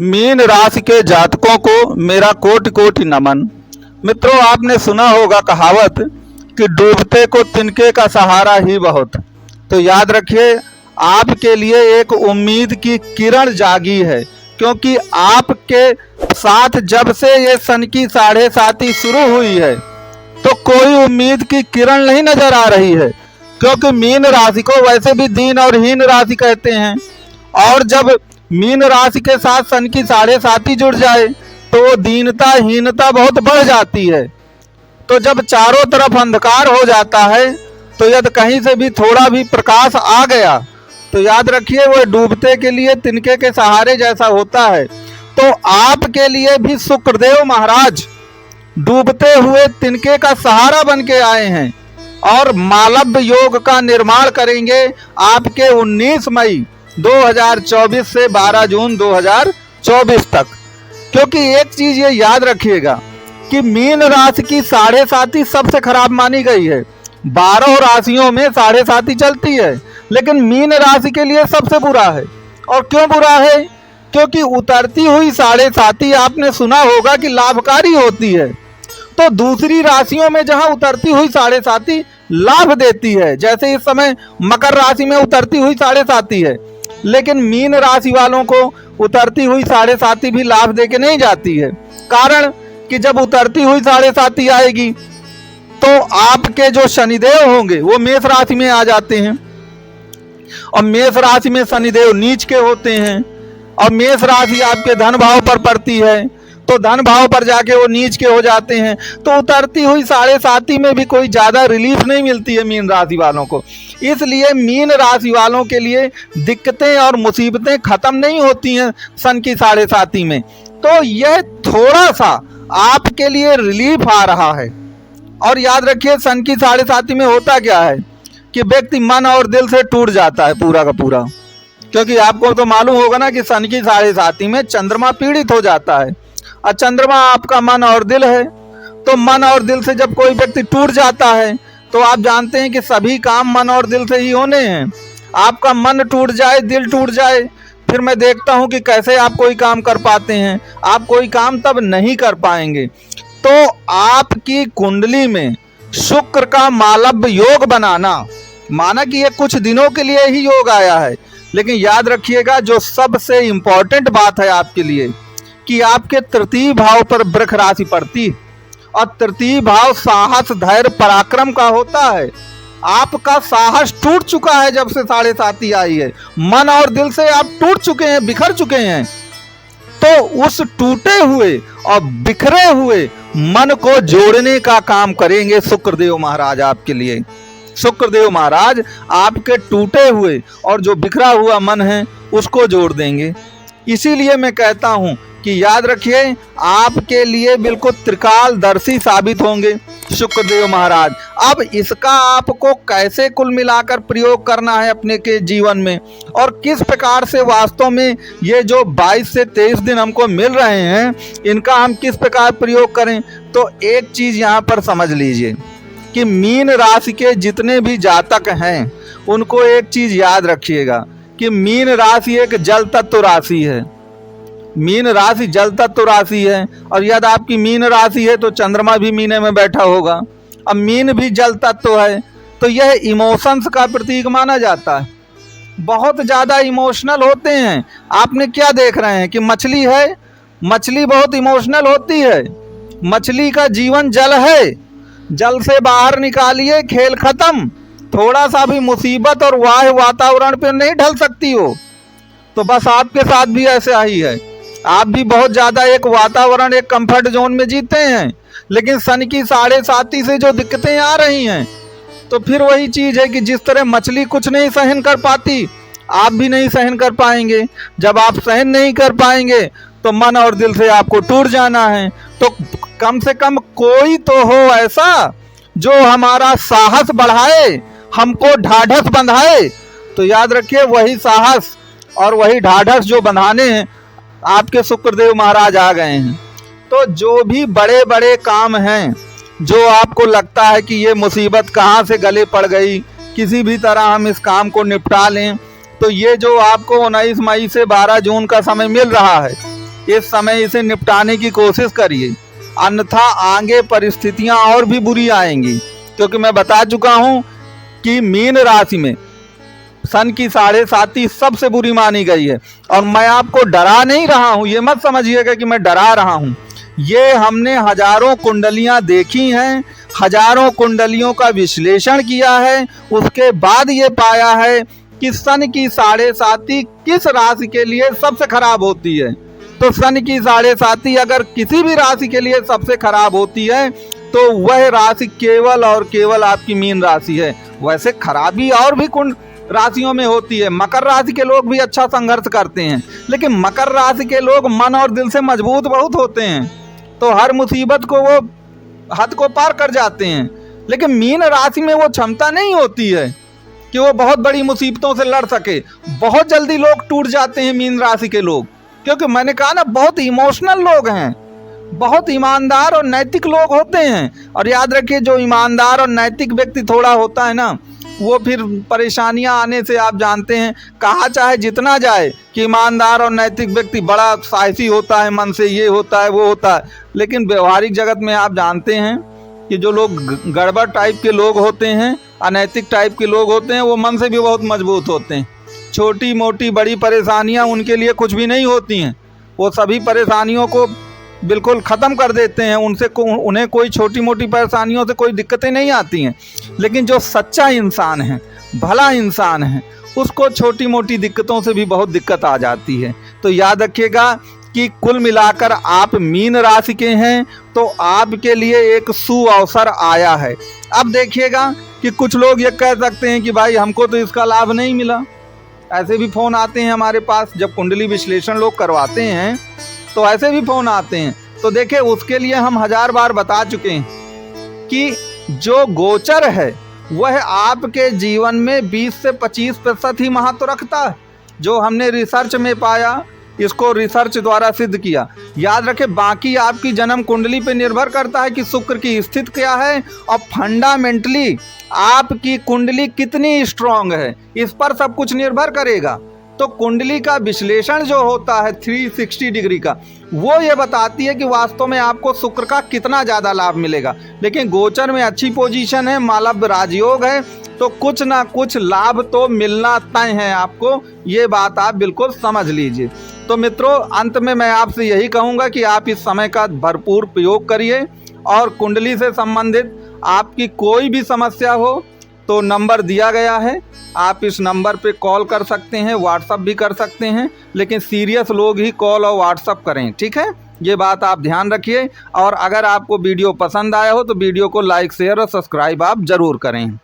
Mean राशि के जातकों को मेरा कोटि कोटि नमन। मित्रों, आपने सुना होगा कहावत कि डूबते को तिनके का सहारा ही बहुत। तो याद रखिए, आपके लिए एक उम्मीद की किरण जागी है, क्योंकि आपके साथ जब से ये सन की 7.5 शुरू हुई है तो कोई उम्मीद की किरण नहीं नजर आ रही है। क्योंकि मीन राशि को वैसे भी दीन और हीन राशि कहते हैं, और जब मीन राशि के साथ सन की 7.5 जुड़ जाए तो वो दीनता हीनता बहुत बढ़ जाती है। तो जब चारों तरफ अंधकार हो जाता है तो यदि कहीं से भी थोड़ा भी प्रकाश आ गया तो याद रखिए वो डूबते के लिए तिनके के सहारे जैसा होता है। तो आपके लिए भी शुक्रदेव महाराज डूबते हुए तिनके का सहारा बन के आए हैं और मालव्य योग का निर्माण करेंगे आपके 19 मई 2024 से 12 जून 2024 तक। क्योंकि एक चीज ये याद रखिएगा कि मीन राशि की 7.5 सबसे खराब मानी गई है। 12 राशियों में 7.5 चलती है, लेकिन मीन राशि के लिए सबसे बुरा है। और क्यों बुरा है? क्योंकि उतरती हुई 7.5 आपने सुना होगा कि लाभकारी होती है। तो दूसरी राशियों में जहां उतरती हुई 7.5 लाभ देती है, जैसे इस समय मकर राशि में उतरती हुई 7.5 है, लेकिन मीन राशि वालों को उतरती हुई 7.5 भी लाभ देके नहीं जाती है। कारण कि जब उतरती हुई 7.5 आएगी तो आपके जो शनिदेव होंगे वो मेष राशि में आ जाते हैं, और मेष राशि में शनिदेव नीच के होते हैं, और मेष राशि आपके धन भाव पर पड़ती है, तो धन भाव पर जाके वो नीच के हो जाते हैं। तो उतरती हुई 7.5 में भी कोई ज्यादा रिलीफ नहीं मिलती है मीन राशि वालों को। इसलिए मीन राशि वालों के लिए दिक्कतें और मुसीबतें खत्म नहीं होती हैं सन की 7.5 में। तो यह थोड़ा सा आपके लिए रिलीफ आ रहा है। और याद रखिए, सन की 7.5 में होता क्या है कि व्यक्ति मन और दिल से टूट जाता है पूरा का पूरा। क्योंकि आपको तो मालूम होगा ना कि सन की 7.5 में चंद्रमा पीड़ित हो जाता है, और चंद्रमा आपका मन और दिल है। तो मन और दिल से जब कोई व्यक्ति टूट जाता है तो आप जानते हैं कि सभी काम मन और दिल से ही होने हैं। आपका मन टूट जाए, दिल टूट जाए, फिर मैं देखता हूं कि कैसे आप कोई काम कर पाते हैं। आप कोई काम तब नहीं कर पाएंगे। तो आपकी कुंडली में शुक्र का मालव्य योग बनाना, माना कि ये कुछ दिनों के लिए ही योग आया है, लेकिन याद रखिएगा जो सबसे इंपॉर्टेंट बात है आपके लिए कि आपके तृतीय भाव पर वृष राशि पड़ती है, और तृतीय भाव साहस धैर्य पराक्रम का होता है। आपका साहस टूट चुका है जब से 7.5 आई है। मन और दिल से आप टूट चुके हैं, बिखर चुके हैं। तो उस टूटे हुए और बिखरे हुए मन को जोड़ने का काम करेंगे शुक्रदेव महाराज आपके लिए। शुक्रदेव महाराज आपके टूटे हुए और जो बिखरा हुआ मन है उसको जोड़ देंगे। इसीलिए मैं कहता हूं कि याद रखिए, आपके लिए बिल्कुल त्रिकालदर्शी साबित होंगे शुक्रदेव महाराज। अब इसका आपको कैसे कुल मिलाकर प्रयोग करना है अपने के जीवन में, और किस प्रकार से वास्तव में ये जो 22 से 23 दिन हमको मिल रहे हैं इनका हम किस प्रकार प्रयोग करें, तो एक चीज यहाँ पर समझ लीजिए कि मीन राशि के जितने भी जातक हैं उनको एक चीज याद रखिएगा कि मीन राशि एक जल तत्व राशि है। मीन राशि जल तत्व राशि है, और यदि आपकी मीन राशि है तो चंद्रमा भी मीने में बैठा होगा। अब मीन भी जल तत्व है, तो यह इमोशंस का प्रतीक माना जाता है। बहुत ज़्यादा इमोशनल होते हैं। आपने क्या देख रहे हैं कि मछली है, मछली बहुत इमोशनल होती है। मछली का जीवन जल है, जल से बाहर निकालिए, खेल खत्म। थोड़ा सा भी मुसीबत और वातावरण पे नहीं ढल सकती हो। तो बस आपके साथ भी ऐसा ही है। आप भी बहुत ज़्यादा एक वातावरण, एक कंफर्ट जोन में जीते हैं, लेकिन सन की 7.5 से जो दिक्कतें आ रही हैं, तो फिर वही चीज़ है कि जिस तरह मछली कुछ नहीं सहन कर पाती, आप भी नहीं सहन कर पाएंगे। जब आप सहन नहीं कर पाएंगे तो मन और दिल से आपको टूट जाना है। तो कम से कम कोई तो हो ऐसा जो हमारा साहस बढ़ाए, हमको ढाढ़स बंधाए। तो याद रखिए, वही साहस और वही ढाढ़स जो बंधाने हैं आपके शुक्रदेव महाराज आ गए हैं। तो जो भी बड़े बड़े काम हैं, जो आपको लगता है कि ये मुसीबत कहाँ से गले पड़ गई, किसी भी तरह हम इस काम को निपटा लें, तो ये जो आपको 19 मई से 12 जून का समय मिल रहा है, इस समय इसे निपटाने की कोशिश करिए, अन्यथा आगे परिस्थितियां और भी बुरी आएंगी। क्योंकि मैं बता चुका हूं कि मीन राशि में सन की 7.5 सबसे बुरी मानी गई है। और मैं आपको डरा नहीं रहा हूं, ये मत समझिएगा कि मैं डरा रहा हूं। ये हमने हजारों कुंडलियां देखी हैं, हजारों कुंडलियों का विश्लेषण किया है, उसके बाद ये पाया है कि सन की 7.5 किस राशि के लिए सबसे खराब होती है। तो सन की 7.5 अगर किसी भी राशि के लिए सबसे खराब होती है तो वह राशि केवल और केवल आपकी मीन राशि है। वैसे खराबी और भी कुंड राशियों में होती है। मकर राशि के लोग भी अच्छा संघर्ष करते हैं, लेकिन मकर राशि के लोग मन और दिल से मजबूत बहुत होते हैं, तो हर मुसीबत को वो हद को पार कर जाते हैं। लेकिन मीन राशि में वो क्षमता नहीं होती है कि वो बहुत बड़ी मुसीबतों से लड़ सके। बहुत जल्दी लोग टूट जाते हैं मीन राशि के लोग, क्योंकि मैंने कहा ना, बहुत इमोशनल लोग हैं, बहुत ईमानदार और नैतिक लोग होते हैं। और याद रखिए, जो ईमानदार और नैतिक व्यक्ति थोड़ा होता है ना, वो फिर परेशानियां आने से आप जानते हैं, कहा चाहे जितना जाए कि ईमानदार और नैतिक व्यक्ति बड़ा साहसी होता है, मन से ये होता है वो होता है, लेकिन व्यवहारिक जगत में आप जानते हैं कि जो लोग गड़बड़ टाइप के लोग होते हैं, अनैतिक टाइप के लोग होते हैं, वो मन से भी बहुत मजबूत होते हैं। छोटी मोटी बड़ी परेशानियां उनके लिए कुछ भी नहीं होती हैं, वो सभी परेशानियों को बिल्कुल ख़त्म कर देते हैं। उन्हें कोई छोटी मोटी परेशानियों से कोई दिक्कतें नहीं आती हैं। लेकिन जो सच्चा इंसान है, भला इंसान है, उसको छोटी मोटी दिक्कतों से भी बहुत दिक्कत आ जाती है। तो याद रखिएगा कि कुल मिलाकर आप मीन राशि के हैं, तो आपके लिए एक सुअवसर आया है। अब देखिएगा कि कुछ लोग ये कह सकते हैं कि भाई हमको तो इसका लाभ नहीं मिला। ऐसे भी फ़ोन आते हैं हमारे पास, जब कुंडली विश्लेषण लोग करवाते हैं तो ऐसे भी फ़ोन आते हैं। तो देखिए, उसके लिए हम 1000 बार बता चुके हैं कि जो गोचर है वह आपके जीवन में 20 से 25% ही महत्व रखता है। जो हमने रिसर्च में पाया, इसको रिसर्च द्वारा सिद्ध किया। याद रखें, बाकी आपकी जन्म कुंडली पे निर्भर करता है कि शुक्र की स्थिति क्या है और फंडामेंटली आपकी कुंडली कितनी स्ट्रांग है, इस पर सब कुछ निर्भर करेगा। तो कुंडली का विश्लेषण जो होता है 360 डिग्री का, वो ये बताती है कि वास्तव में आपको शुक्र का कितना ज़्यादा लाभ मिलेगा। लेकिन गोचर में अच्छी पोजीशन है, मालव राजयोग है, तो कुछ ना कुछ लाभ तो मिलना तय है आपको, ये बात आप बिल्कुल समझ लीजिए। तो मित्रों, अंत में मैं आपसे यही कहूँगा कि आप इस समय का भरपूर प्रयोग करिए, और कुंडली से संबंधित आपकी कोई भी समस्या हो तो नंबर दिया गया है, आप इस नंबर पे कॉल कर सकते हैं, व्हाट्सअप भी कर सकते हैं, लेकिन सीरियस लोग ही कॉल और व्हाट्सअप करें, ठीक है। ये बात आप ध्यान रखिए। और अगर आपको वीडियो पसंद आया हो तो वीडियो को लाइक, शेयर और सब्सक्राइब आप ज़रूर करें।